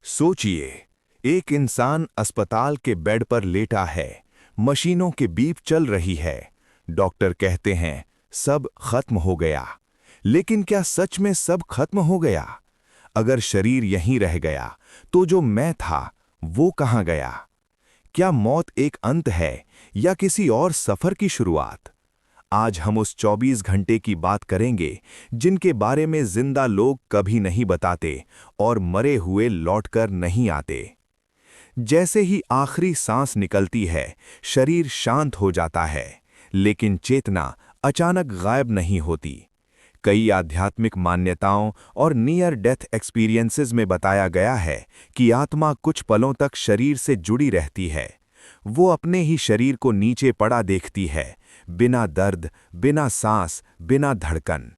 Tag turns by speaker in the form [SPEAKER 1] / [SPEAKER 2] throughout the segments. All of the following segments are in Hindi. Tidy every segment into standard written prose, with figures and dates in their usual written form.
[SPEAKER 1] सोचिए, एक इंसान अस्पताल के बेड पर लेटा है, मशीनों के बीप चल रही है, डॉक्टर कहते हैं सब खत्म हो गया। लेकिन क्या सच में सब खत्म हो गया? अगर शरीर यहीं रह गया, तो जो मैं था, वो कहाँ गया? क्या मौत एक अंत है या किसी और सफर की शुरुआत? आज हम उस 24 घंटे की बात करेंगे जिनके बारे में जिंदा लोग कभी नहीं बताते और मरे हुए लौटकर नहीं आते। जैसे ही आखिरी सांस निकलती है, शरीर शांत हो जाता है, लेकिन चेतना अचानक गायब नहीं होती। कई आध्यात्मिक मान्यताओं और नियर डेथ एक्सपीरियंसेस में बताया गया है कि आत्मा कुछ पलों तक शरीर से जुड़ी रहती है। वो अपने ही शरीर को नीचे पड़ा देखती है, बिना दर्द, बिना सांस, बिना धड़कन।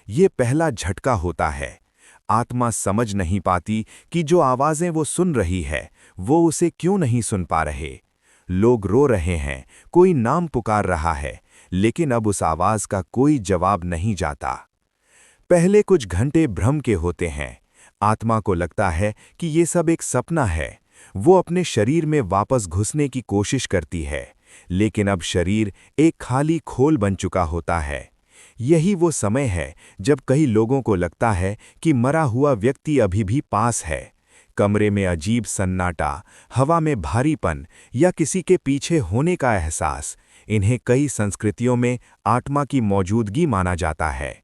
[SPEAKER 1] ये पहला झटका होता है। आत्मा समझ नहीं पाती कि जो आवाजें वो सुन रही है, वो उसे क्यों नहीं सुन पा रहे। लोग रो रहे हैं, कोई नाम पुकार रहा है, लेकिन अब उस आवाज का कोई जवाब नहीं जाता। पहले कुछ घंटे भ्रम के होते हैं। आत्मा को लगता है कि ये सब एक सपना है। वो अपने शरीर में वापस घुसने की कोशिश करती है, लेकिन अब शरीर एक खाली खोल बन चुका होता है। यही वो समय है जब कई लोगों को लगता है कि मरा हुआ व्यक्ति अभी भी पास है। कमरे में अजीब सन्नाटा, हवा में भारीपन या किसी के पीछे होने का एहसास, इन्हें कई संस्कृतियों में आत्मा की मौजूदगी माना जाता है।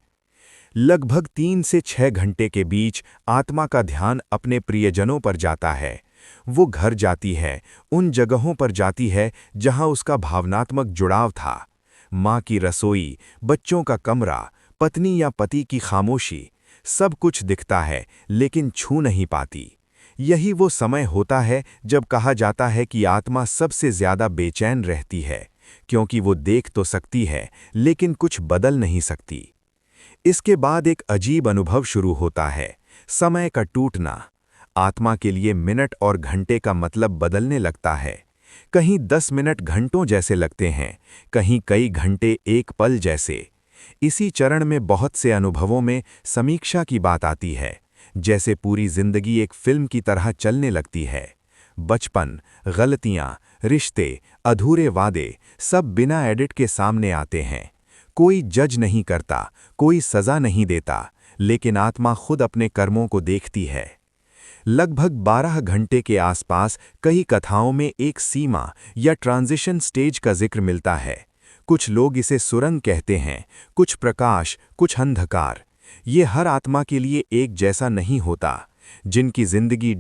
[SPEAKER 1] लगभग 3 से 6 घंटे के बीच आत्मा का ध्यान अपने प्रियजनों पर जाता है। वो घर जाती है, उन जगहों पर जाती है जहां उसका भावनात्मक जुड़ाव था। माँ की रसोई, बच्चों का कमरा, पत्नी या पति की खामोशी, सब कुछ दिखता है लेकिन छू नहीं पाती। यही वो समय होता है जब कहा जाता है कि आत्मा सबसे ज्यादा बेचैन रहती है, क्योंकि वो देख तो सकती है लेकिन कुछ बदल नहीं सकती। इसके बाद एक अजीब अनुभव शुरू होता है, समय का टूटना। आत्मा के लिए मिनट और घंटे का मतलब बदलने लगता है। कहीं 10 मिनट घंटों जैसे लगते हैं, कहीं कई घंटे एक पल जैसे। इसी चरण में बहुत से अनुभवों में समीक्षा की बात आती है, जैसे पूरी जिंदगी एक फिल्म की तरह चलने लगती है। बचपन, गलतियां, रिश्ते, अधूरे वादे, सब बिना एडिट के सामने आते हैं। कोई जज नहीं करता, कोई सजा नहीं देता, लेकिन आत्मा खुद अपने कर्मों को देखती है। लगभग 12 घंटे के आसपास कई कथाओं में एक सीमा या ट्रांजिशन स्टेज का जिक्र मिलता है। कुछ लोग इसे सुरंग कहते हैं, कुछ प्रकाश, कुछ अंधकार। ये हर आत्मा के लिए एक जैसा नहीं होता। जिनकी जिंदगी